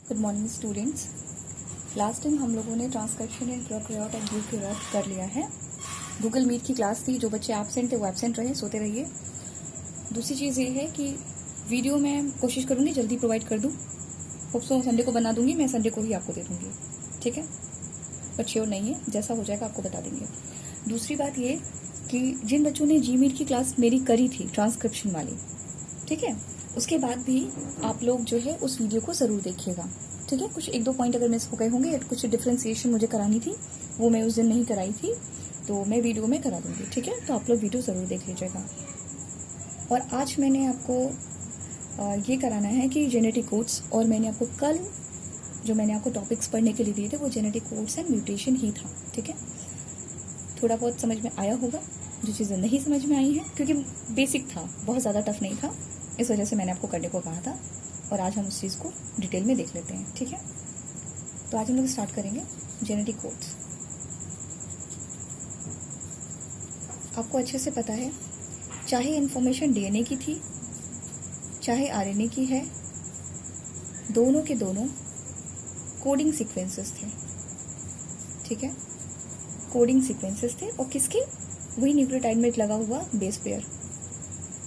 Good morning students. Last time हम लोगों ने transcription in prokaryote and eukaryote कर लिया है। गूगल मीट की क्लास थी, जो बच्चे एब्सेंट थे वो एब्सेंट रहे, सोते रहिए। दूसरी चीज़ ये है कि वीडियो मैं कोशिश करूँगी जल्दी प्रोवाइड कर दूँ। होप सो संडे को बना दूँगी, मैं संडे को ही आपको दे दूँगी, ठीक है। बट श्योर नहीं है, जैसा हो जाएगा आपको बता देंगे। दूसरी बात ये कि जिन बच्चों ने जी मीट की क्लास मेरी करी थी ट्रांसक्रिप्शन वाली, ठीक है, उसके बाद भी आप लोग जो है उस वीडियो को ज़रूर देखिएगा, ठीक है। कुछ एक दो पॉइंट अगर मिस हो गए होंगे या कुछ डिफ्रेंसिएशन मुझे करानी थी, वो मैं उस दिन नहीं कराई थी, तो मैं वीडियो में करा दूँगी, ठीक है। तो आप लोग वीडियो ज़रूर देख लीजिएगा। और आज मैंने आपको ये कराना है कि जेनेटिक कोड्स, और मैंने आपको कल जो मैंने आपको टॉपिक्स पढ़ने के लिए दिए थे वो जेनेटिक कोड्स एंड म्यूटेशन ही था, ठीक है। थोड़ा बहुत समझ में आया होगा, जो चीज़ें नहीं समझ में आई हैं क्योंकि बेसिक था, बहुत ज़्यादा टफ नहीं था, इस वजह से मैंने आपको करने को कहा था। और आज हम उस चीज़ को डिटेल में देख लेते हैं, ठीक है। तो आज हम लोग स्टार्ट करेंगे जेनेटिक कोड्स। आपको अच्छे से पता है, चाहे इन्फॉर्मेशन डीएनए की थी चाहे आरएनए की है, दोनों के दोनों कोडिंग सीक्वेंसेस थे, ठीक है। कोडिंग सीक्वेंसेस थे और किसके, वही न्यूक्लियोटाइड में लगा हुआ बेस पेयर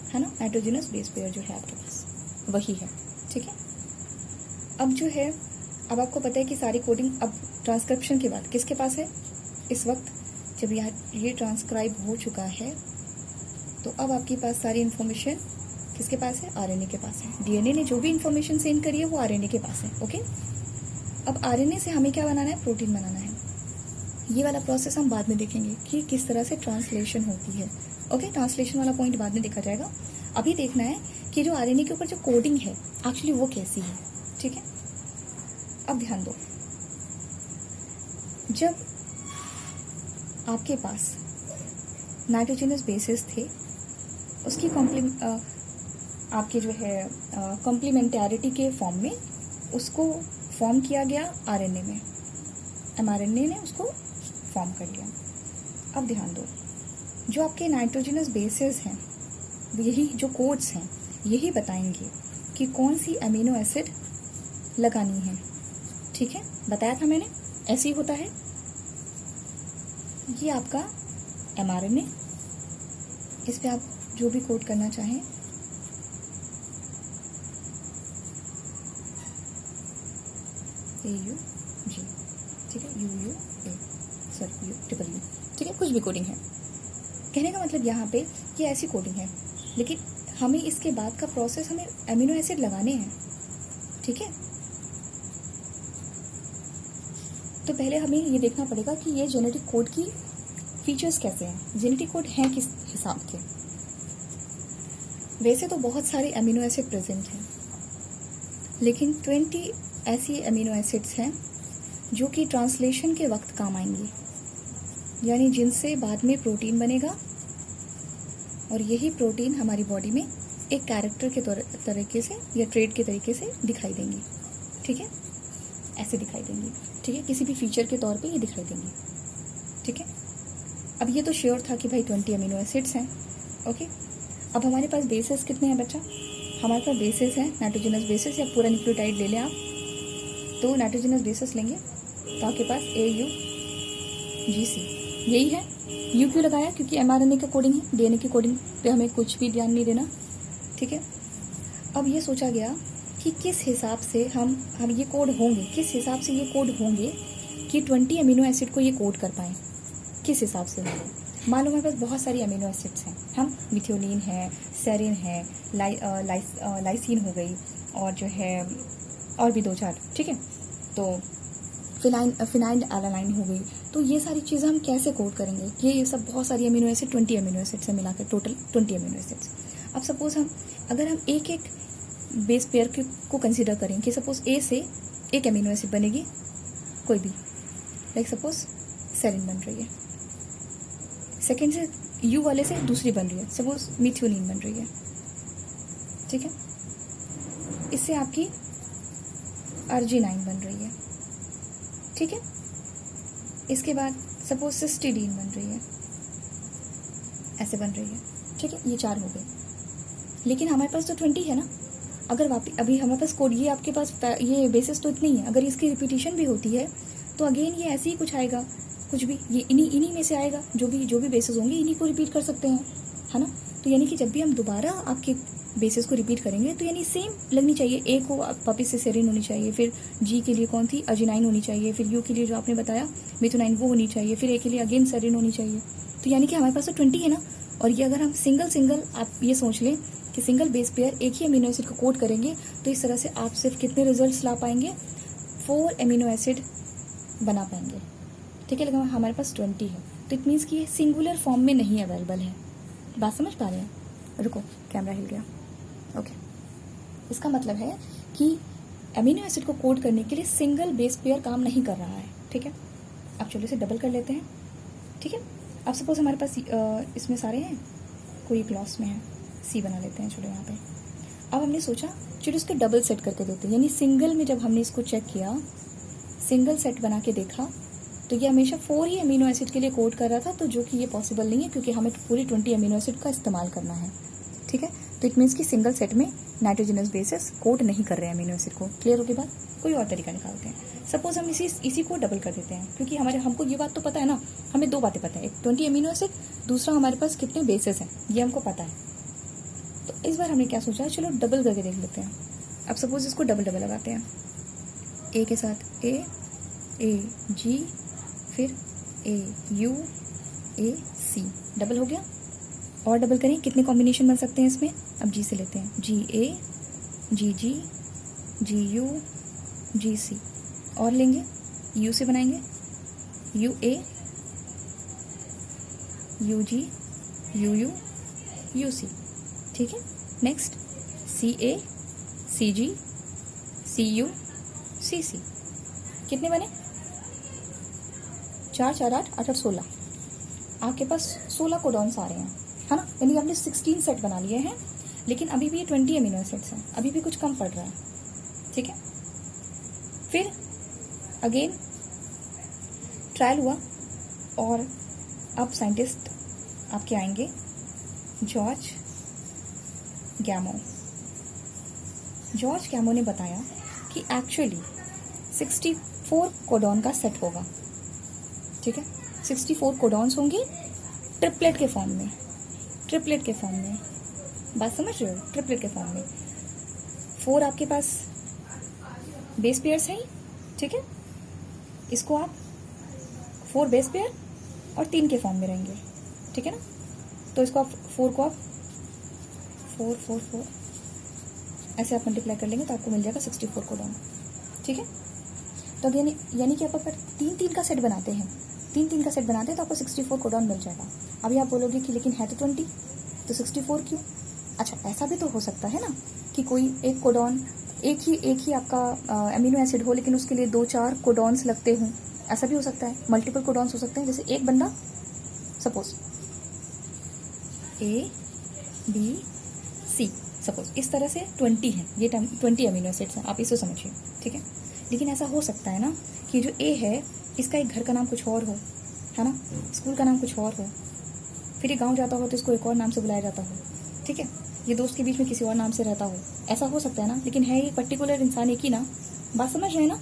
है ना, नाइट्रोजनस बेस पेयर जो है आपके पास वही है, ठीक है। अब जो है, अब आपको पता है कि सारी कोडिंग अब ट्रांसक्रिप्शन के बाद किसके पास है, इस वक्त जब ये ट्रांसक्राइब हो चुका है तो अब आपके पास सारी इन्फॉर्मेशन किसके पास है, आरएनए के पास है। डीएनए ने जो भी इन्फॉर्मेशन सेंड करी है वो आरएनए के पास है, ओके। अब आरएनए से हमें क्या बनाना है, प्रोटीन बनाना है। ये वाला प्रोसेस हम बाद में देखेंगे कि किस तरह से ट्रांसलेशन होती है, ओके। ट्रांसलेशन वाला पॉइंट बाद में देखा जाएगा। अभी देखना है कि जो आरएनए के ऊपर जो कोडिंग है एक्चुअली वो कैसी है, ठीक है। अब ध्यान दो, जब आपके पास नाइट्रोजनस बेसिस थे, उसकी आपके जो है कॉम्प्लीमेंटैरिटी के फॉर्म में उसको फॉर्म किया गया आरएनए में, एमआरएनए ने उसको फॉर्म कर लिया। अब ध्यान दो, जो आपके नाइट्रोजनस बेसिस हैं, यही जो कोड्स हैं यही बताएंगे कि कौन सी अमीनो एसिड लगानी है, ठीक है। बताया था मैंने, ऐसे ही होता है। ये आपका एमआरएनए, इस पे आप जो भी कोड करना चाहें AUG, ठीक है, UUA, सॉरी UUU, ठीक है, कुछ भी कोडिंग है। कहने का मतलब यहाँ पे ये ऐसी कोडिंग है, लेकिन हमें इसके बाद का प्रोसेस, हमें अमीनो एसिड लगाने हैं, ठीक है। तो पहले हमें ये देखना पड़ेगा कि ये जेनेटिक कोड की फीचर्स कैसे हैं, जेनेटिक कोड हैं किस हिसाब के। वैसे तो बहुत सारे अमीनो एसिड प्रेजेंट हैं, लेकिन 20 ऐसी अमीनो एसिड्स हैं जो कि ट्रांसलेशन के वक्त काम आएंगी, यानी जिनसे बाद में प्रोटीन बनेगा, और यही प्रोटीन हमारी बॉडी में एक कैरेक्टर के तरीके से या ट्रेड के तरीके से दिखाई देंगी, ठीक है, ऐसे दिखाई देंगी, ठीक है, किसी भी फीचर के तौर पे ये दिखाई देंगी, ठीक है। अब ये तो श्योर था कि भाई 20 अमीनो एसिड्स हैं, ओके। अब हमारे पास बेसिस कितने हैं बच्चा, हमारे पास बेसिस है नाइट्रोजनस बेसिस, या पूरा न्यूक्लियोटाइड ले लें आप, तो नाइट्रोजनस बेसिस लेंगे तो आपके पास AUGC यही है। यू क्यों लगाया, क्योंकि एमआरएनए का कोडिंग है, डीएनए की कोडिंग पे हमें कुछ भी ध्यान नहीं देना, ठीक है। अब ये सोचा गया कि किस हिसाब से हम ये कोड होंगे, किस हिसाब से ये कोड होंगे कि 20 अमीनो एसिड को ये कोड कर पाएँ, किस हिसाब से होंगे। मान लो हमारे पास बहुत सारी अमीनो एसिड्स हैं, हम मिथियोनिन है, सेरिन है, लाइसिन हो गई, और जो है और भी 2-4, ठीक है, तो फिनाइल एलानाइन हो गई। तो ये सारी चीज़ें हम कैसे कोड करेंगे, ये सब बहुत सारी अमीनो एसिड 20 अमीनो एसिड से मिलाकर टोटल 20 अमीनो एसिड्स। अब सपोज अगर हम एक एक बेस पेयर को कंसिडर करें कि सपोज ए से एक अमीनो एसिड बनेगी कोई भी, लाइक सपोज सेरिन बन रही है, सेकेंड से यू वाले से दूसरी बन रही है, सपोज मिथियोनिन बन रही है, ठीक है, इससे आपकी अर्जिनाइन बन रही है, ठीक है। इसके बाद सपोज सिस्टीडीन बन रही है, ऐसे बन रही है, ठीक है, ये 4 हो गए। लेकिन हमारे पास तो 20 है ना, अगर अभी हमारे पास कोड, ये आपके पास ये बेसिस तो इतनी है, अगर इसकी रिपीटिशन भी होती है तो अगेन ये ऐसे ही कुछ आएगा, कुछ भी ये इन्हीं में से आएगा, जो भी बेसिस होंगे इन्हीं को रिपीट कर सकते हैं, है ना। तो यानी कि जब भी हम दोबारा आपके बेसिस को रिपीट करेंगे तो यानी सेम लगनी चाहिए। ए को वापिस से सेरीन होनी चाहिए, फिर जी के लिए कौन थी, अर्जिनाइन होनी चाहिए, फिर यू के लिए जो आपने बताया मिथुनाइन वो होनी चाहिए, फिर ए के लिए अगेन सेरीन होनी चाहिए। तो यानी कि हमारे पास तो 20 है ना। और ये अगर हम सिंगल आप ये सोच लें कि सिंगल बेस पेयर एक ही अमीनो एसिड को कोड करेंगे तो इस तरह से आप सिर्फ कितने रिजल्ट्स ला पाएंगे, 4 अमीनो एसिड बना पाएंगे, ठीक है। लेकिन हमारे पास 20 है, तो इट मीन्स कि ये सिंगुलर फॉर्म में नहीं अवेलेबल है। बात समझ पा रहे हैं? रुको, कैमरा हिल गया। ओके, इसका मतलब है कि अमीनो एसिड को कोड करने के लिए सिंगल बेस पेयर काम नहीं कर रहा है, ठीक है। अब चलो इसे डबल कर लेते हैं, ठीक है। अब सपोज हमारे पास इसमें सारे हैं, कोई क्लॉस में है, सी बना लेते हैं चलो यहाँ पे। अब हमने सोचा चलो इसके डबल सेट करके देते हैं, यानी सिंगल में जब हमने इसको चेक किया, सिंगल सेट बना के देखा तो ये हमेशा 4 ही अमीनो एसिड के लिए कोड कर रहा था, तो जो कि ये पॉसिबल नहीं है क्योंकि हमें पूरी 20 अमीनो एसिड का इस्तेमाल करना है, ठीक है। तो इट मीन्स कि सिंगल सेट में नाइट्रोजनस बेसिस कोड नहीं कर रहे हैं अमीनो एसिड को। क्लियर होगी बात? कोई और तरीका निकालते हैं। सपोज हम इसी को डबल कर देते हैं, क्योंकि हमको ये बात तो पता है ना, हमें 2 बातें पता है, एक 20 अमीनो एसिड, दूसरा हमारे पास कितने बेसिस हैं ये हमको पता है। तो इस बार हमने क्या सोचा, चलो डबल करके देख लेते हैं। अब सपोज इसको डबल लगाते हैं, ए के साथ ए जी, फिर ए यू ए सी, डबल हो गया। और डबल करें, कितने कॉम्बिनेशन बन सकते हैं इसमें? अब जी से लेते हैं, जी ए जी जी जी यू जी सी, और लेंगे यू से बनाएंगे U A U G U U U C, ठीक है। Next C A C ji C you see सी, कितने बने? 4 4 8 8 16, आपके पास 16 कोडॉन्स आ रहे हैं, है ना। यानी आपने 16 सेट बना लिए हैं, लेकिन अभी भी ये 20 अमीनो एसिड्स हैं, अभी भी कुछ कम पड़ रहा है, ठीक है। फिर अगेन ट्रायल हुआ और अब साइंटिस्ट आपके आएंगे, जॉर्ज गैमो ने बताया कि एक्चुअली 64 कोडॉन का सेट होगा, ठीक है। 64 कोडॉन्स होंगे ट्रिपलेट के फॉर्म में, बात समझ रहे हो? ट्रिपलेट के फॉर्म में 4 आपके पास बेस पेयर्स हैं, ठीक है। इसको आप 4 बेस पेयर और 3 के फॉर्म में रहेंगे, ठीक है ना। तो इसको आप 4 को आप 4 ऐसे आप मल्टीप्लाई कर लेंगे तो आपको मिल जाएगा 64 कोडॉन, ठीक है। तो यानी कि आप अगर 3 का सेट बनाते हैं, 3 का सेट बनाते हैं तो आपको 64 कोडॉन मिल जाएगा। अभी आप बोलोगे कि लेकिन है तो 20, तो 64 क्यों? अच्छा, ऐसा भी तो हो सकता है ना कि कोई एक कोडॉन, एक ही आपका अमीनो एसिड हो, लेकिन उसके लिए 2-4 कोडॉन्स लगते हों, ऐसा भी हो सकता है। मल्टीपल कोडॉन्स हो सकते हैं, जैसे एक बंदा suppose A B C, suppose इस तरह से 20 है, ये 20 अमीनो एसिड्स हैं, आप इसे समझिए, ठीक है। लेकिन ऐसा हो सकता है ना कि जो ए है इसका एक घर का नाम कुछ और हो, है ना, स्कूल का नाम कुछ और हो, फिर ये गांव जाता हो तो इसको एक और नाम से बुलाया जाता हो, ठीक है। ये दोस्त के बीच में किसी और नाम से रहता हो, ऐसा हो सकता है ना। लेकिन है ये पर्टिकुलर इंसान एक ही ना, बात समझ रहे हैं ना।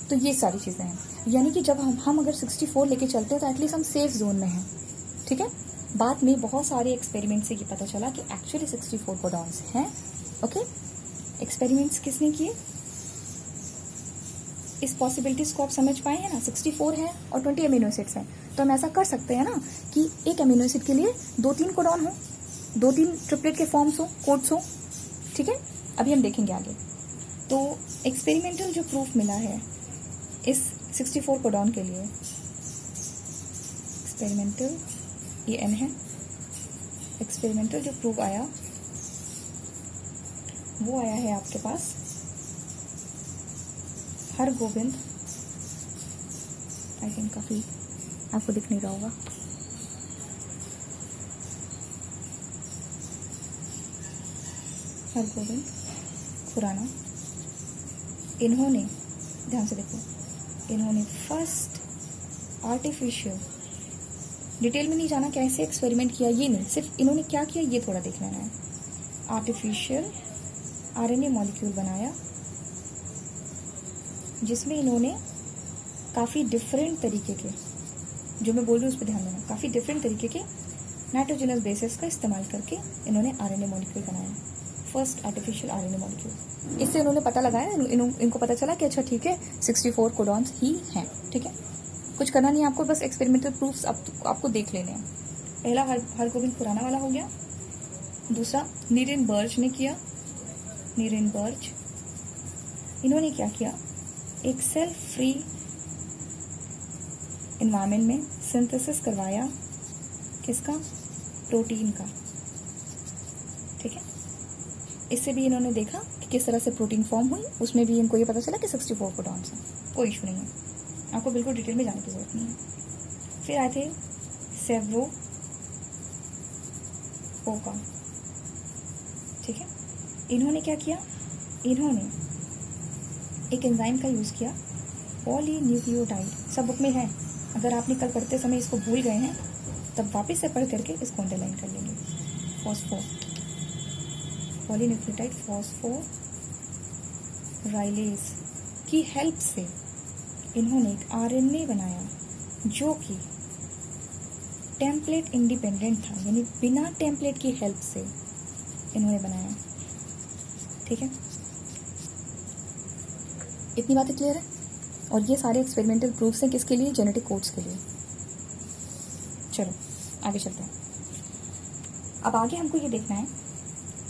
तो ये सारी चीज़ें हैं, यानी कि जब हम अगर 64 लेके चलते हैं तो एटलीस्ट हम सेफ जोन में हैं, ठीक है। बाद में बहुत सारे एक्सपेरिमेंट से ये पता चला कि एक्चुअली 64 कोडॉन्स हैं, ओके। एक्सपेरिमेंट्स किसने किए? इस पॉसिबिलिटीज को आप समझ पाए हैं ना। 64 है और 20 अमीनो एसिड्स हैं, तो हम ऐसा कर सकते हैं ना कि एक अमीनो एसिड के लिए 2-3 कोडॉन हो, 2-3 ट्रिपलेट के फॉर्म्स हो, कोड्स हो, ठीक है। अभी हम देखेंगे आगे। तो एक्सपेरिमेंटल जो प्रूफ मिला है इस 64 कोडॉन के लिए, एक्सपेरिमेंटल ये एन है, एक्सपेरिमेंटल जो प्रूफ आया वो आया है आपके पास हरगोविंद, आई थिंक काफ़ी आपको दिख नहीं रहा होगा, हरगोविंद खुराना। इन्होंने, ध्यान से देखो, इन्होंने फर्स्ट आर्टिफिशियल, डिटेल में नहीं जाना कैसे एक्सपेरिमेंट किया, ये नहीं, सिर्फ इन्होंने क्या किया ये थोड़ा देख लेना है। आर्टिफिशियल आरएनए मॉलिक्यूल बनाया जिसमें इन्होंने काफ़ी डिफरेंट तरीके के, जो मैं बोल रही हूँ उस पर ध्यान देना, काफ़ी डिफरेंट तरीके के नाइट्रोजनस बेसिस का इस्तेमाल करके इन्होंने आरएनए मॉलिक्यूल बनाया, फर्स्ट आर्टिफिशियल आरएनए मॉलिक्यूल। इससे उन्होंने पता लगाया, इनको पता चला कि अच्छा ठीक है 64 कोडॉन्स ही हैं। ठीक है, कुछ करना नहीं है आपको, बस एक्सपेरिमेंटल प्रूफ्स आपको देख लेने हैं। पहला हरगोबिंद खुराना वाला हो गया। दूसरा नीरेनबर्ग ने किया। नीरेनबर्ग इन्होंने क्या किया, एक सेल फ्री एनवायरनमेंट में सिंथेसिस करवाया, किसका, प्रोटीन का। ठीक है, इससे भी इन्होंने देखा कि किस तरह से प्रोटीन फॉर्म हुई, उसमें भी इनको ये पता चला कि 64 कोडॉन्स हैं। कोई इशू नहीं है, आपको बिल्कुल डिटेल में जाने की जरूरत नहीं है। फिर आए थे सेव्रो ओका। ठीक है, इन्होंने क्या किया, इन्होंने एक एंजाइम का यूज़ किया, पॉलीन्यूक्लियोटाइड, सब बुक में है, अगर आपने कल पढ़ते समय इसको भूल गए हैं तब वापस से पढ़ करके इसको अंडरलाइन कर लेंगे। फॉस्फो पॉलीन्यूक्लियोटाइड फॉस्फोराइलेज की हेल्प से इन्होंने एक आरएनए बनाया जो कि टेम्पलेट इंडिपेंडेंट था, यानी बिना टेम्पलेट की हेल्प से इन्होंने बनाया। ठीक है, इतनी बातें क्लियर है। और ये सारे एक्सपेरिमेंटल प्रूफ्स हैं किसके लिए, जेनेटिक कोड्स के लिए। चलो आगे चलते हैं। अब आगे हमको ये देखना है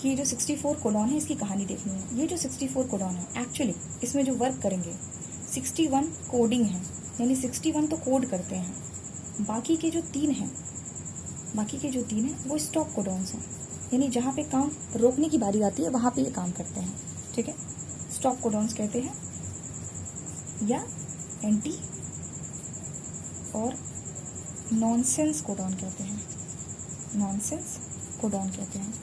कि जो 64 कोडॉन है इसकी कहानी देखनी है। ये जो 64 कोडॉन है एक्चुअली इसमें जो वर्क करेंगे 61 कोडिंग है, यानी 61 तो कोड करते हैं, बाकी के जो तीन हैं वो स्टॉप कोडॉन्स हैं, यानी जहाँ पे काम रोकने की बारी आती है वहाँ पे ये काम करते हैं। ठीक है, स्टॉप कोडॉन्स कहते हैं या एंटी और नॉनसेंस कोडॉन कहते हैं, नॉनसेंस कोडॉन कहते हैं।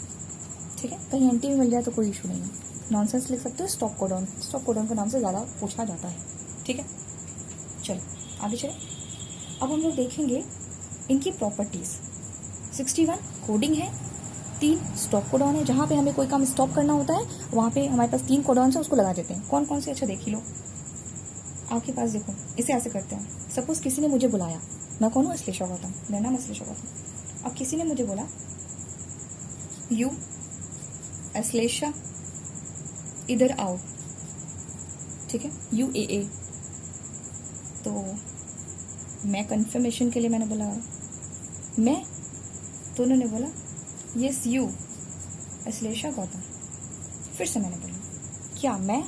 ठीक है, कहीं एंटी भी मिल जाए तो कोई इशू नहीं है, नॉनसेंस लिख सकते हो, स्टॉप कोडॉन के नाम से ज़्यादा पूछा जाता है। ठीक है, चलो आगे चले। अब हम लोग देखेंगे इनकी प्रॉपर्टीज़। 61 कोडिंग है, 3 स्टॉप कोडॉन है, जहाँ पे हमें कोई काम स्टॉप करना होता है वहाँ पे हमारे पास 3 कोडॉन है, उसको लगा देते हैं। कौन कौन से, अच्छा देख ही लो आपके पास, देखो इसे ऐसे करते हैं। सपोज किसी ने मुझे बुलाया, मैं कौन हूँ, अश्लेषा गौतम, मेरा नाम अश्लेषा गौतम। अब किसी ने मुझे बोला यू अश्लेषा इधर आओ, ठीक है, UAA, तो मैं कंफर्मेशन के लिए मैंने बोला मैं, तो उन्होंने बोला यस यू अश्लेषा गौतम। फिर से मैंने बोला क्या मैं,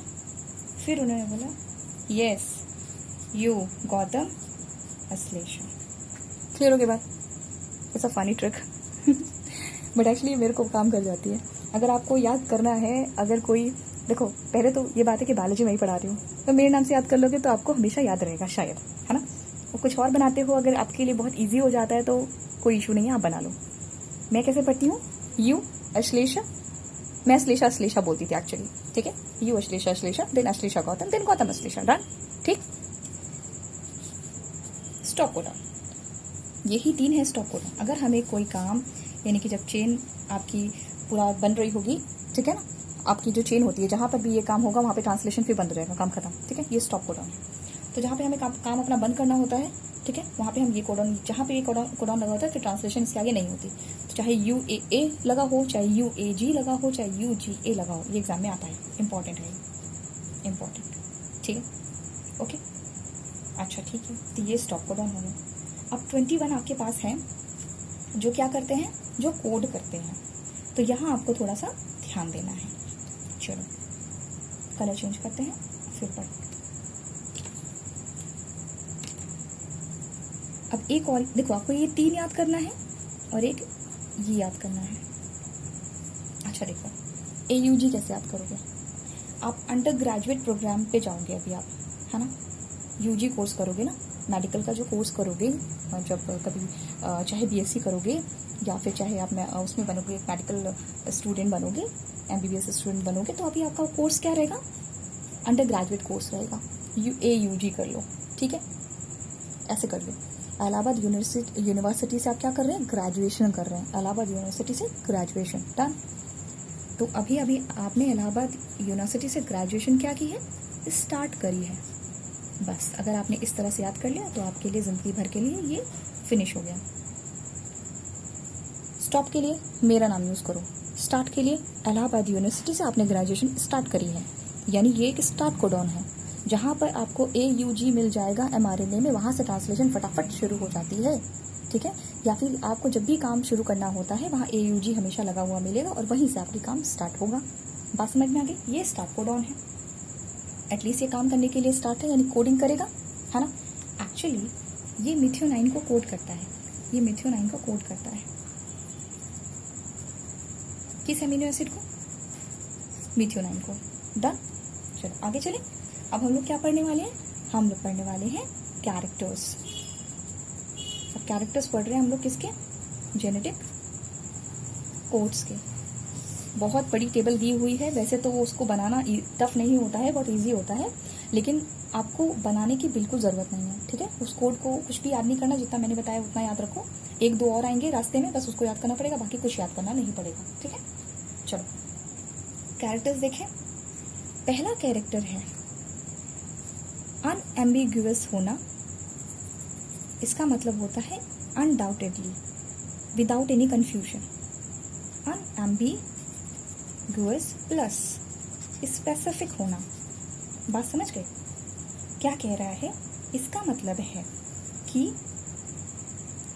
फिर उन्होंने बोला yes you Gautam Ashlesha. Clear हो गई बात? It's a funny trick but actually मेरे को काम कर जाती है। अगर आपको याद करना है, अगर कोई, देखो पहले तो ये बात है कि बायोलॉजी मैं ही पढ़ा रही हूँ, तो मेरे नाम से याद कर लोगे तो आपको हमेशा याद रहेगा शायद, है ना। और कुछ और बनाते हो, अगर आपके लिए बहुत ईजी हो जाता है तो कोई इशू नहीं है, आप बना लो। मैं कैसे पढ़ती हूँ, यू अश्लेषा, मैं अश्लेषा बोलती थी एक्चुअली। ठीक है, you Ashlesha then Ashlesha Gautam then Gautam Ashlesha, done. ठीक, स्टॉप कोडॉन, यही 3 है स्टॉप कोडॉन। अगर हमें कोई काम, यानी कि जब चेन आपकी पूरा बन रही होगी, ठीक है ना, आपकी जो चेन होती है जहाँ पर भी ये काम होगा वहाँ पे ट्रांसलेशन फिर बंद हो जाएगा, काम खत्म। ठीक है, ये स्टॉप कोडॉन है। तो जहाँ पे हमें काम अपना बंद करना होता है, ठीक है, वहाँ पे हम ये कोडॉन, जहाँ पे ये कोडॉन लगा होता है फिर ट्रांसलेशन इसके आगे नहीं होती। तो चाहे UAA लगा हो, चाहे UAG लगा हो, चाहे UGA लगा हो, ये एग्जाम में आता है, इंपॉर्टेंट है, इंपॉर्टेंट। ठीक है, ओके, अच्छा ठीक है, तो ये स्टॉप कोडॉन हो गया। अब 21 आपके पास है जो क्या करते हैं, जो कोड करते हैं। तो यहाँ आपको थोड़ा सा ध्यान देना है। चलो कलर चेंज करते हैं, फिर पढ़। अब एक और देखो, आपको ये 3 याद करना है और एक ये याद करना है। अच्छा देखो, AUG कैसे याद करोगे, आप अंडर ग्रेजुएट प्रोग्राम पे जाओगे अभी आप, है ना, UG कोर्स करोगे ना, मेडिकल का जो कोर्स करोगे, जब कभी चाहे BSc करोगे या फिर चाहे आप उसमें बनोगे, मेडिकल स्टूडेंट बनोगे, MBBS स्टूडेंट बनोगे, तो अभी आपका कोर्स क्या रहेगा, अंडर ग्रेजुएट कोर्स रहेगा। AUG कर लो, ठीक है, ऐसे कर लो। इलाहाबाद यूनिवर्सिटी से आप क्या कर रहे हैं, ग्रेजुएशन कर रहे हैं, इलाहाबाद यूनिवर्सिटी से ग्रेजुएशन, डन। तो अभी अभी आपने इलाहाबाद यूनिवर्सिटी से ग्रेजुएशन क्या की है, स्टार्ट करी है। बस अगर आपने इस तरह से याद कर लिया तो आपके लिए ज़िंदगी भर के लिए ये फिनिश हो गया। स्टॉप के लिए मेरा नाम यूज़ करो, स्टार्ट के लिए इलाहाबाद यूनिवर्सिटी से आपने ग्रेजुएशन स्टार्ट करी है, यानी ये एक स्टार्ट कोडॉन है जहाँ पर आपको AUG मिल जाएगा mRNA में, वहाँ से ट्रांसलेशन फटाफट शुरू हो जाती है, ठीक है। या फिर आपको जब भी काम शुरू करना होता है वहाँ AUG हमेशा लगा हुआ मिलेगा और वहीं से आपकी काम स्टार्ट होगा। बात समझ में आ गई? ये स्टार्ट कोडॉन है, एटलीस्ट ये काम करने के लिए स्टार्ट है, यानी कोडिंग करेगा, है ना। एक्चुअली ये मिथियोनाइन को कोड करता है, ये मिथियोनाइन को कोड करता है। किस अमीनो एसिड को? मिथियोनाइन को। डन। चलो आगे चले। अब हम लोग क्या पढ़ने वाले हैं? हम लोग पढ़ने वाले हैं कैरेक्टर्स। अब कैरेक्टर्स पढ़ रहे हैं हम लोग किसके? जेनेटिक कोड्स के। बहुत बड़ी टेबल दी हुई है, वैसे तो उसको बनाना टफ नहीं होता है, बहुत इजी होता है, लेकिन आपको बनाने की बिल्कुल ज़रूरत नहीं है, ठीक है। उस कोड को कुछ भी याद नहीं करना, जितना मैंने बताया उतना याद रखो। 1-2 और आएंगे रास्ते में, बस उसको याद करना पड़ेगा, बाकी कुछ याद करना नहीं पड़ेगा, ठीक है। चलो कैरेक्टर्स देखें। पहला कैरेक्टर है अनएम्बिग्यूअस होना। इसका मतलब होता है undoubtedly, without any confusion. Unambiguous plus specific होना। बात समझ गए? क्या कह रहा है? इसका मतलब है कि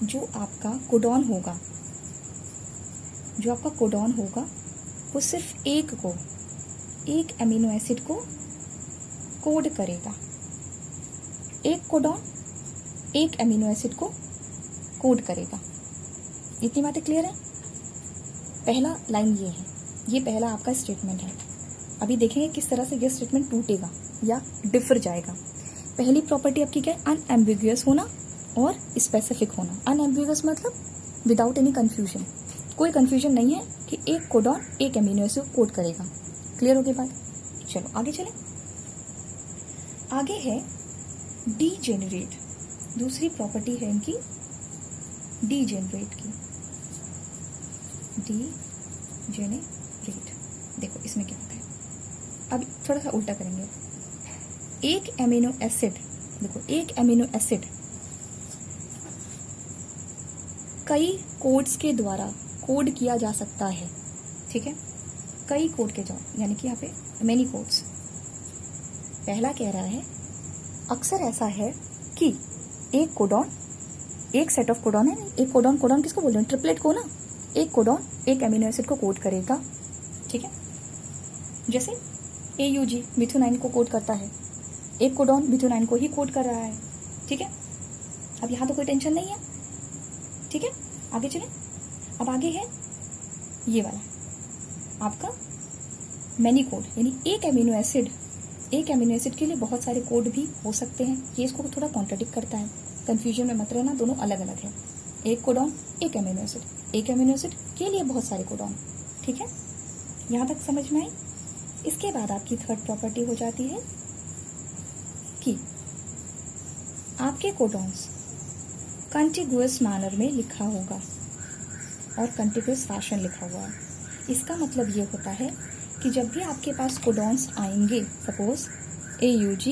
जो आपका कोडॉन होगा, जो आपका कोडॉन होगा वो सिर्फ एक अमीनो एसिड को कोड करेगा। एक कोडॉन एक अमीनो एसिड को कोड करेगा। इतनी बातें क्लियर है? पहला लाइन ये है, ये पहला आपका स्टेटमेंट है। अभी देखेंगे किस तरह से ये स्टेटमेंट टूटेगा या डिफर जाएगा। पहली प्रॉपर्टी आपकी क्या है? अनएम्बिगुअस होना और स्पेसिफिक होना। अनएम्बिगुअस मतलब विदाउट एनी कंफ्यूजन, कोई कंफ्यूजन नहीं है कि एक कोडॉन एक अमीनो एसिड कोड करेगा। क्लियर हो गई बात? चलो आगे चलें। आगे है डीजेनरेट। दूसरी प्रॉपर्टी है इनकी डीजेनरेट की। डीजेनरेट, देखो इसमें क्या होता है। अब थोड़ा सा उल्टा करेंगे। एक एमिनो एसिड, देखो एक एमिनो एसिड कई कोड्स के द्वारा कोड किया जा सकता है, ठीक है। कई कोड के द्वारा, यानी कि यहाँ पे मेनी कोड्स। पहला कह रहा है अक्सर ऐसा है कि एक कोडॉन, एक सेट ऑफ कोडॉन है, एक कोडॉन, कोडॉन किसको बोल रहे हैं? ट्रिपलेट को ना। एक कोडॉन एक एमिनो एसिड को कोड करेगा, ठीक है। जैसे AUG मिथ्योनाइन को कोड करता है, एक कोडॉन मिथ्योनाइन को ही कोड कर रहा है, ठीक है। अब यहाँ तो कोई टेंशन नहीं है, ठीक है। आगे चलें। अब आगे है ये वाला आपका मैनी कोड, यानी एक एमिनो एसिड के लिए बहुत सारे कोड भी हो सकते हैं। ये इसको थोड़ा कॉन्ट्राडिक्ट करता है, कंफ्यूजन में मत रहना, दोनों अलग अलग है। एक कोडॉन एक एमिनो एसिड, एक एमिनो एसिड के लिए बहुत सारे कोडॉन, ठीक है। यहाँ तक समझ में आई? इसके बाद आपकी थर्ड प्रॉपर्टी हो जाती है कि आपके कोडॉन्स कंटिग्यूअस मैनर में लिखा होगा और कंटिग्यूअस फैशन लिखा हुआ है। इसका मतलब ये होता है कि जब भी आपके पास कोडॉन्स आएंगे, सपोज AUG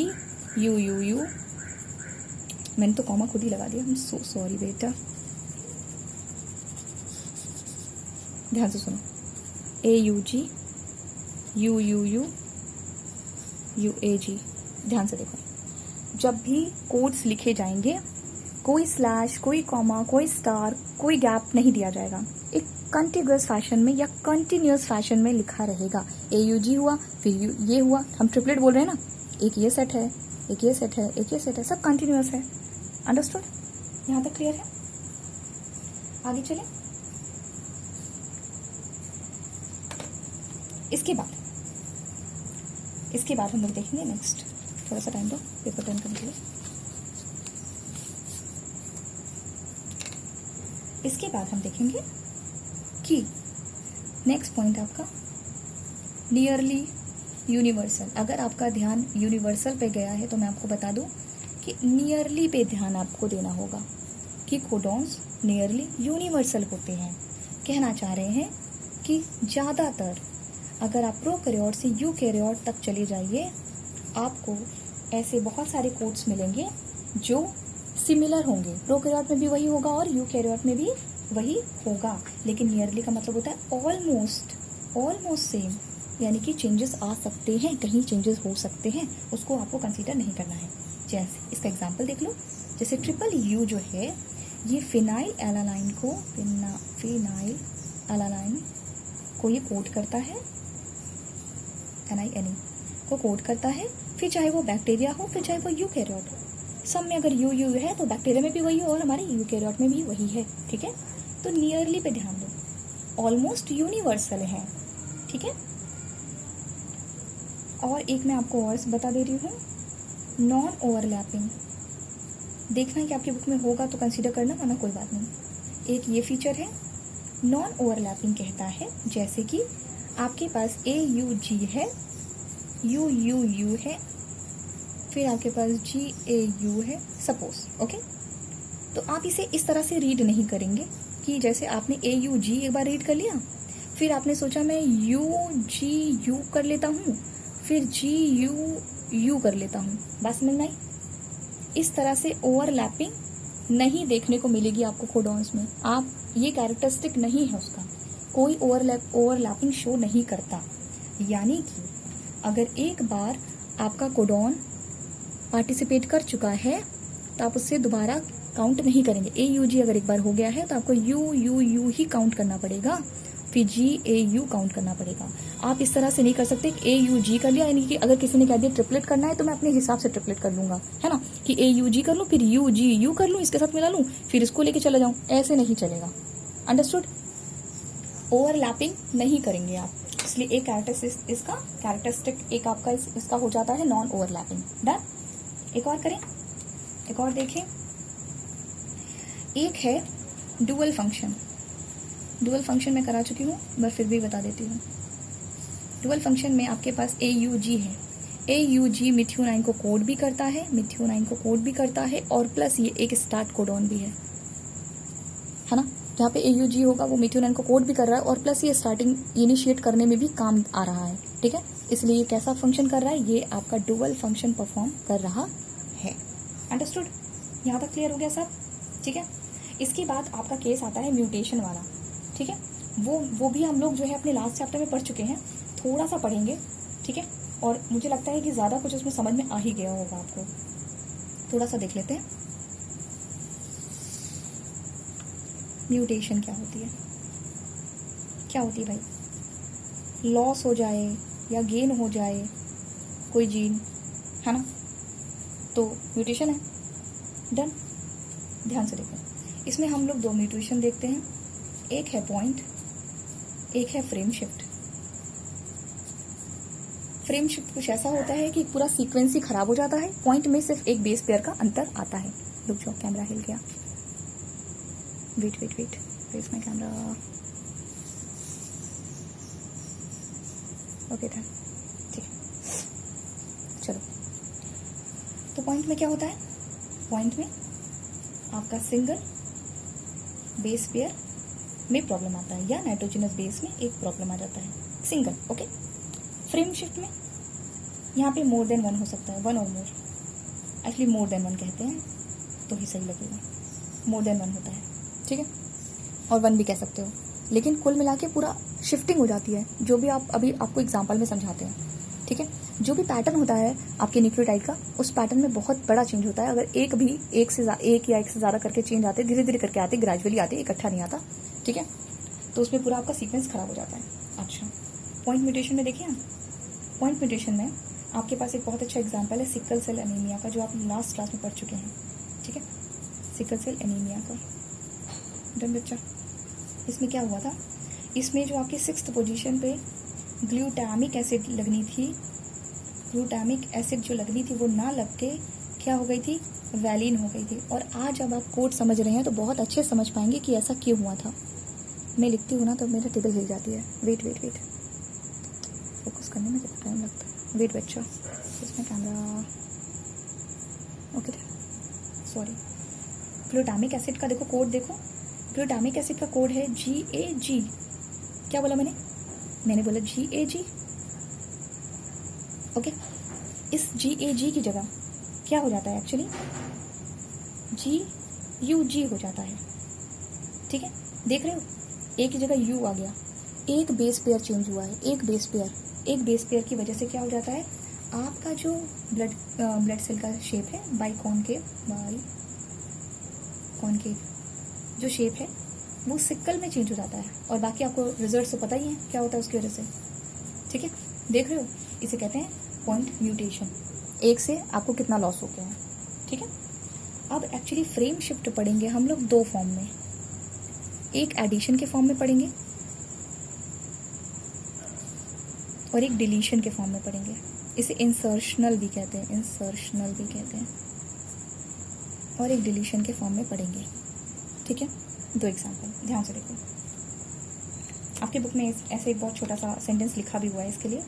UUU, मैंने तो कॉमा खुद ही लगा दिया, I'm so sorry बेटा, ध्यान से सुनो। AUG UUU UAG, ध्यान से देखो। जब भी कोड्स लिखे जाएंगे, कोई स्लैश, कोई कॉमा, कोई स्टार, कोई गैप नहीं दिया जाएगा। एक कंटिग्यूअस फैशन में या कंटिन्यूअस फैशन में लिखा रहेगा। AUG हुआ, फिर ये हुआ, हम ट्रिपलेट बोल रहे हैं ना, एक ये सेट है, एक ये सेट है, एक ये सेट है, सब कंटिन्यूअस है। अंडरस्टूड? यहाँ तक क्लियर है? आगे चलें। इसके बाद हम लोग देखेंगे नेक्स्ट। थोड़ा सा टाइम दो पेपर टर्न करने के लिए। इसके बाद हम देखेंगे कि नेक्स्ट पॉइंट आपका नियरली यूनिवर्सल। अगर आपका ध्यान यूनिवर्सल पे गया है तो मैं आपको बता दूं कि नियरली पे ध्यान आपको देना होगा कि कोडॉन्स नियरली यूनिवर्सल होते हैं। कहना चाह रहे हैं कि ज़्यादातर अगर आप प्रोकैरियोट से यूकैरियोट तक चले जाइए, आपको ऐसे बहुत सारे कोड्स मिलेंगे जो सिमिलर होंगे। प्रोकैरियोट में भी वही होगा और यूकैरियोट में भी वही होगा, लेकिन नियरली का मतलब होता है ऑलमोस्ट सेम, यानी कि चेंजेस आ सकते हैं, कहीं चेंजेस हो सकते हैं, उसको आपको कंसीडर नहीं करना है। जैसे इसका एग्जांपल देख लो, जैसे ट्रिपल यू जो है ये फिनाइल एलानाइन को ये कोड करता है, NiNe को कोड करता है, फिर चाहे वो बैक्टीरिया हो फिर चाहे वो यूकैरियोट हो। सब में अगर यू है तो बैक्टीरिया में भी वही हो और हमारे यूकैरियोट में भी वही है, ठीक है। तो नियरली पे ध्यान दो, ऑलमोस्ट यूनिवर्सल है, ठीक है। और एक मैं आपको और बता दे रही हूँ, नॉन ओवरलैपिंग। देखना है कि आपकी बुक में होगा तो कंसीडर करना, वरना कोई बात नहीं। एक ये फीचर है, नॉन ओवरलैपिंग कहता है जैसे कि आपके पास AUG है, UUU है, फिर आपके पास GAU है सपोज, ओके। तो आप इसे इस तरह से रीड नहीं करेंगे कि जैसे आपने AUG एक बार रीड कर लिया, फिर आपने सोचा मैं UGU कर लेता हूँ, फिर GUU कर लेता हूँ, बात समझ में आई। इस तरह से ओवरलैपिंग नहीं देखने को मिलेगी आपको कोडॉन्स में। आप ये कैरेक्टरिस्टिक नहीं है उसका, कोई ओवरलैपिंग शो नहीं करता। यानी कि अगर एक बार आपका कोडॉन पार्टिसिपेट कर चुका है तो आप उससे दोबारा काउंट नहीं करेंगे। AUG अगर एक बार हो गया है तो आपको UUU ही काउंट करना पड़ेगा, फिर GAU काउंट करना पड़ेगा। आप इस तरह से नहीं कर सकते कि AUG कर लिया, यानी कि अगर किसी ने कह दिया ट्रिपलेट करना है तो मैं अपने हिसाब से ट्रिपलेट कर लूंगा, है ना, कि AUG कर लूँ फिर UGU कर लूँ, इसके साथ मिला लूँ फिर इसको लेके चला जाऊँ, ऐसे नहीं चलेगा। अंडरस्टूड। ओवरलैपिंग नहीं करेंगे आप, इसलिए एक कैरेक्टरिस्टिक एक आपका इसका हो जाता है नॉन ओवरलैपिंग। डन। एक और करें, एक और देखें। एक है डुअल फंक्शन। डुअल फंक्शन मैं करा चुकी हूँ पर फिर भी बता देती हूँ। डुअल फंक्शन में आपके पास AUG है, AUG मिथ्योनाइन को कोड भी करता है, और प्लस ये एक स्टार्ट कोडॉन भी है ना। जहाँ पे AUG होगा वो मिथ्योनाइन को कोड भी कर रहा है और प्लस ये स्टार्टिंग इनिशिएट करने में भी काम आ रहा है, ठीक है। इसलिए ये कैसा फंक्शन कर रहा है, ये आपका डुअल फंक्शन परफॉर्म कर रहा है। अंडरस्टूड। यहाँ तक क्लियर हो गया सब, ठीक है। इसके बाद आपका केस आता है म्यूटेशन वाला, ठीक है। वो भी हम लोग जो है अपने लास्ट चैप्टर में पढ़ चुके हैं, थोड़ा सा पढ़ेंगे, ठीक है। और मुझे लगता है कि ज़्यादा कुछ उसमें समझ में आ ही गया होगा आपको। थोड़ा सा देख लेते हैं म्यूटेशन क्या होती है। क्या होती है भाई, लॉस हो जाए या गेन हो जाए कोई जीन, है ना, तो म्यूटेशन है। डन। ध्यान से देखो, इसमें हम लोग दो म्यूटेशन देखते हैं, एक है पॉइंट, एक है फ्रेम शिफ्ट। फ्रेम शिफ्ट कुछ ऐसा होता है कि पूरा सीक्वेंस ही खराब हो जाता है, पॉइंट में सिर्फ एक बेस पेयर का अंतर आता है। रुक जाओ, कैमरा हिल गया, wait wait my camera, okay था, ठीक है। चलो, तो पॉइंट में क्या होता है, पॉइंट में आपका सिंगल बेस पेयर में प्रॉब्लम आता है, या नाइट्रोजनस बेस में एक प्रॉब्लम आ जाता है, सिंगल, ओके। फ्रेम शिफ्ट में यहाँ पे मोर देन वन हो सकता है, वन और मोर, एक्चुअली मोर देन वन कहते हैं तो ही सही लगेगा, मोर देन वन होता है, ठीक है, और वन भी कह सकते हो, लेकिन कुल मिला के पूरा शिफ्टिंग हो जाती है, जो भी आप अभी आपको एग्जाम्पल में समझाते हैं, ठीक है। जो भी पैटर्न होता है आपके न्यूक्लियोटाइड का, उस पैटर्न में बहुत बड़ा चेंज होता है। अगर एक या एक से ज़्यादा करके चेंज आते, धीरे धीरे करके आते, ग्रेजुअली आते, इकट्ठा नहीं आता, ठीक है, तो उसमें पूरा आपका सीक्वेंस खराब हो जाता है। अच्छा, पॉइंट म्यूटेशन में देखिए ना, पॉइंट म्यूटेशन में आपके पास एक बहुत अच्छा एग्जाम्पल है सिकल सेल एनीमिया का, जो आप लास्ट क्लास में पढ़ चुके हैं, ठीक है, सिकल सेल एनीमिया का। डन बच्चा। इसमें क्या हुआ था, इसमें जो आपकी 6th पोजीशन पे ग्लूटामिक एसिड लगनी थी, ग्लूटामिक एसिड जो लगनी थी वो ना लग के क्या हो गई थी, वैलिन हो गई थी। और आज जब आप कोड समझ रहे हैं तो बहुत अच्छे समझ पाएंगे कि ऐसा क्यों हुआ था। मैं लिखती हूँ ना तो मेरा टेबल हिल जाती है। वेट फोकस करने में कितना टाइम लगता है। वेट बच्चा, इसमें camera, okay, sorry. Glutamic acid का देखो कोड, देखो ग्लूटामिक एसिड का कोड है GAG। क्या बोला मैंने, मैंने बोला GAG, ओके। इस GAG की जगह क्या हो जाता है एक्चुअली, GUG हो जाता है, ठीक है। देख रहे हो, ए की जगह U आ गया, एक बेस पेयर चेंज हुआ है, एक बेस पेयर की वजह से क्या हो जाता है, आपका जो ब्लड सेल का शेप है बाई कॉनकेव जो शेप है वो सिक्कल में चेंज हो जाता है, और बाकी आपको रिजल्ट तो पता ही है क्या होता है उसकी वजह से, ठीक है। देख रहे हो, इसे कहते हैं पॉइंट म्यूटेशन, एक से आपको कितना लॉस हो गया है, ठीक है। अब एक्चुअली फ्रेम शिफ्ट पढ़ेंगे हम लोग दो फॉर्म में, एक एडिशन के फॉर्म में पढ़ेंगे और एक डिलीशन के फॉर्म में पढ़ेंगे। इसे इंसर्शनल भी कहते हैं, और एक डिलीशन के फॉर्म में पढ़ेंगे, ठीक है। दो एग्जाम्पल ध्यान से देखो, आपकी बुक में ऐसे एक बहुत छोटा सा सेंटेंस लिखा भी हुआ है इसके लिए,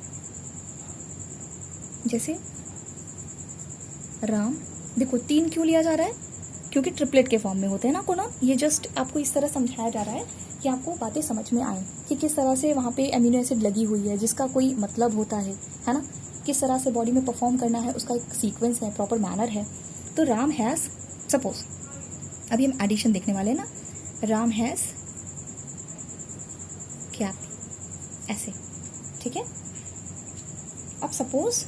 जैसे राम, देखो 3 क्यों लिया जा रहा है, क्योंकि ट्रिपलेट के फॉर्म में होते हैं ना कोना, ये जस्ट आपको इस तरह समझाया जा रहा है कि आपको बातें समझ में आए कि किस तरह से वहाँ पे अमीनो एसिड लगी हुई है जिसका कोई मतलब होता है ना, किस तरह से बॉडी में परफॉर्म करना है, उसका एक सीक्वेंस है, प्रॉपर मैनर है। तो राम हैज़, सपोज अभी हम एडिशन देखने वाले हैं ना, राम हैज़ कैप, ऐसे, ठीक है। अब सपोज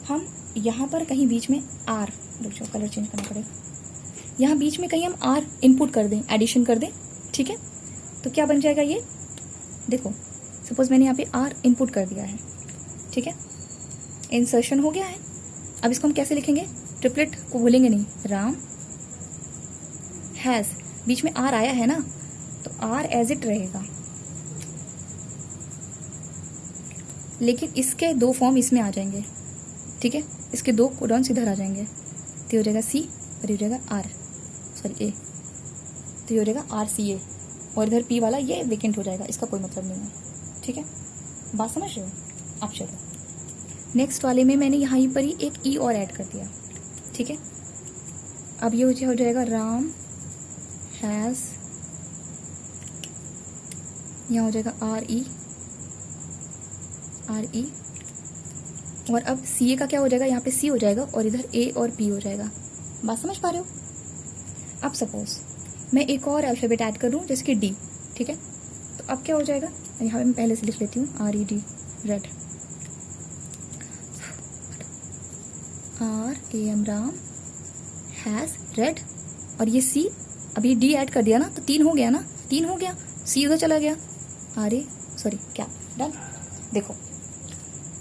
हम यहाँ पर कहीं बीच में आर, रुक जाओ कलर चेंज करना पड़ेगा, यहाँ बीच में कहीं हम आर इनपुट कर दें, एडिशन कर दें, ठीक है। तो क्या बन जाएगा ये, देखो सपोज मैंने यहाँ पे आर इनपुट कर दिया है, ठीक है, इंसर्शन हो गया है। अब इसको हम कैसे लिखेंगे, ट्रिपलेट को भूलेंगे नहीं, राम हैज़, बीच में आर आया है ना, तो आर एज इट रहेगा, लेकिन इसके दो फॉर्म इसमें आ जाएंगे, ठीक है, इसके दो कोडॉन्स इधर आ जाएंगे, तो ये हो जाएगा सी और ये हो जाएगा आर, सॉरी ए, तो ये हो जाएगा RCA, और इधर P वाला ये वेकेंट हो जाएगा, इसका कोई मतलब नहीं है, ठीक है। बात समझ रहे हो आप, चलो नेक्स्ट वाले में मैंने यहाँ पर ही एक E और ऐड कर दिया, ठीक है। अब ये हो जाएगा राम हैज़, यहाँ हो जाएगा RE, और अब CA का क्या हो जाएगा, यहाँ पे C हो जाएगा और इधर A और P हो जाएगा। बात समझ पा रहे हो। अब सपोज मैं एक और अल्फ़ाबेट ऐड कर दूँ जैसे कि D, ठीक है, तो अब क्या हो जाएगा, यहाँ पे मैं पहले से लिख लेती हूँ RED, red, RAM Ram has red, और ये C, अब ये D ऐड कर दिया ना, तो 3 हो गया ना, 3 हो गया, C उधर चला गया, क्या डन। देखो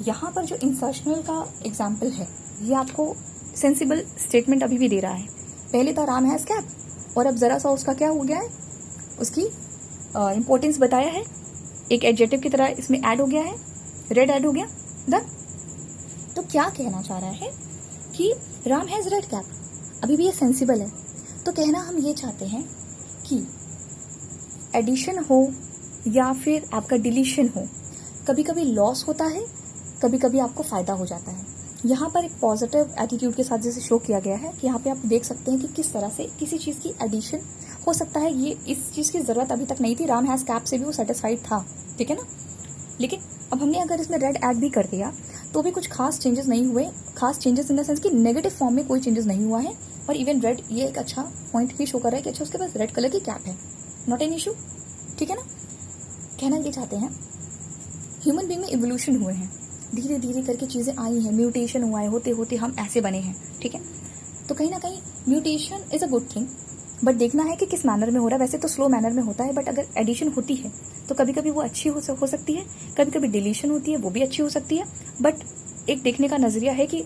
यहाँ पर जो इंसर्शनल का एग्जाम्पल है ये आपको सेंसिबल स्टेटमेंट अभी भी दे रहा है। पहले था राम हैज़ कैप, और अब ज़रा सा उसका क्या हो गया है, उसकी इम्पोर्टेंस बताया है, एक एडजेक्टिव की तरह इसमें ऐड हो गया है, रेड ऐड हो गया, डन। तो क्या कहना चाह रहा है कि राम हैज़ रेड कैप, अभी भी ये सेंसिबल है। तो कहना हम ये चाहते हैं कि एडिशन हो या फिर आपका डिलीशन हो, कभी कभी लॉस होता है, कभी कभी आपको फ़ायदा हो जाता है। यहाँ पर एक पॉजिटिव एटीट्यूड के साथ जैसे शो किया गया है कि यहाँ पे आप देख सकते हैं कि किस तरह से किसी चीज़ की एडिशन हो सकता है। ये इस चीज़ की ज़रूरत अभी तक नहीं थी, राम हैज़ कैप से भी वो सेटिस्फाइड था, ठीक है ना। लेकिन अब हमने अगर इसमें रेड ऐड भी कर दिया तो भी कुछ खास चेंजेस नहीं हुए, खास चेंजेस इन द सेंस कि नेगेटिव फॉर्म में कोई चेंजेस नहीं हुआ है। और इवन रेड ये एक अच्छा पॉइंट भी शो कर रहा है कि अच्छा उसके पास रेड कलर की कैप है, नॉट एन इशू, ठीक है ना। कहना ये चाहते हैं ह्यूमन बीइंग में इवोल्यूशन हुए हैं, धीरे धीरे करके चीज़ें आई हैं, म्यूटेशन हुआ है, होते होते हम ऐसे बने हैं, ठीक है। तो कहीं ना कहीं mutation is a good thing, but देखना है कि किस मैनर में हो रहा है। वैसे तो स्लो मैनर में होता है, बट अगर एडिशन होती है तो कभी कभी वो अच्छी हो सकती है, कभी कभी डिलीशन होती है वो भी अच्छी हो सकती है। बट एक देखने का नज़रिया है कि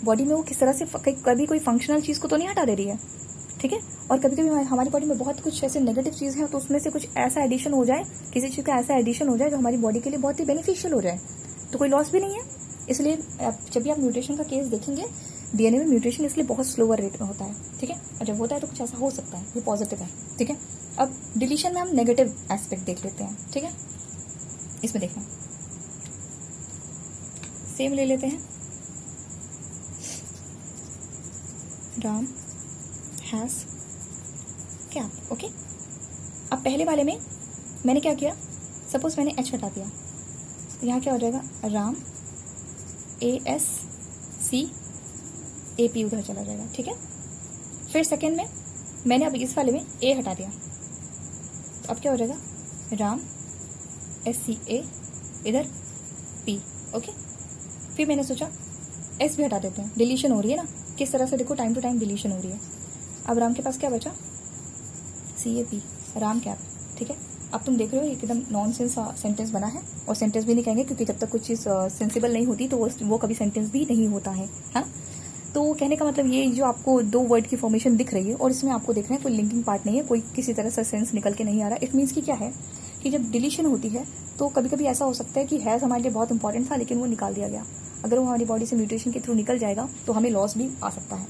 बॉडी में वो किस तरह से कभी कोई फंक्शनल चीज़ को तो नहीं हटा दे रही है, ठीक है। और कभी कभी हमारी बॉडी में बहुत कुछ ऐसे नेगेटिव चीज़ है, तो उसमें से कुछ ऐसा एडिशन हो जाए, किसी चीज़ का ऐसा एडिशन हो जाए जो हमारी बॉडी के लिए बहुत ही बेनिफिशियल हो जाए, तो कोई लॉस भी नहीं है। इसलिए जब भी आप म्यूटेशन का केस देखेंगे, डीएनए में म्यूटेशन इसलिए बहुत स्लोअर रेट में होता है, ठीक है। और जब होता है तो कुछ ऐसा हो सकता है, ये पॉजिटिव है, ठीक है। अब डिलीशन में हम नेगेटिव एस्पेक्ट देख लेते हैं, ठीक है। इसमें देखना सेम ले लेते हैं, राम हैज़ कैप, ओके। अब पहले वाले में मैंने क्या किया, सपोज मैंने एच हटा दिया तो यहाँ क्या हो जाएगा, राम, AS CAP उधर चला जाएगा, ठीक है। फिर सेकेंड में मैंने अब इस वाले में ए हटा दिया तो अब क्या हो जाएगा, राम SCA इधर P, ओके। फिर मैंने सोचा एस भी हटा देते हैं, डिलीशन हो रही है ना, किस तरह से देखो टाइम टू टाइम डिलीशन हो रही है। अब राम के पास क्या बचा, CAP, राम कैप, ठीक है। अब तुम देख रहे हो एकदम नॉनसेंस सेंटेंस बना है, और सेंटेंस भी नहीं कहेंगे क्योंकि जब तक कुछ चीज़ सेंसिबल नहीं होती तो वो कभी सेंटेंस भी नहीं होता है ना। तो कहने का मतलब ये जो आपको दो वर्ड की फॉर्मेशन दिख रही है और इसमें आपको दिख रहा है कोई लिंकिंग पार्ट नहीं है, कोई किसी तरह से सेंस निकल के नहीं आ रहा। इट मीन्स कि क्या है कि जब डिलीशन होती है तो कभी कभी ऐसा हो सकता है कि हैज़ हमारे लिए बहुत इंपॉर्टेंट था लेकिन वो निकाल दिया गया। अगर वो हमारी बॉडी से म्यूटेशन के थ्रू निकल जाएगा तो हमें लॉस भी आ सकता है,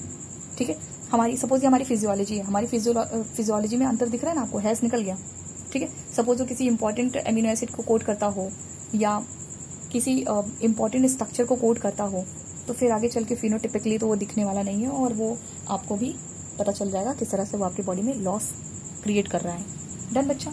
ठीक है। हमारी सपोज ये हमारी फिजियोलॉजी है, हमारी फिजियोलॉजी में अंतर दिख रहा है ना आपको, हैज़ निकल गया, ठीक है। सपोज वो किसी इंपॉर्टेंट एमिनो एसिड को कोड करता हो या किसी इंपॉर्टेंट स्ट्रक्चर को कोड करता हो तो फिर आगे चल के फिनोटिपिकली तो वो दिखने वाला नहीं है और वो आपको भी पता चल जाएगा किस तरह से वो आपकी बॉडी में लॉस क्रिएट कर रहा है। डन बच्चा।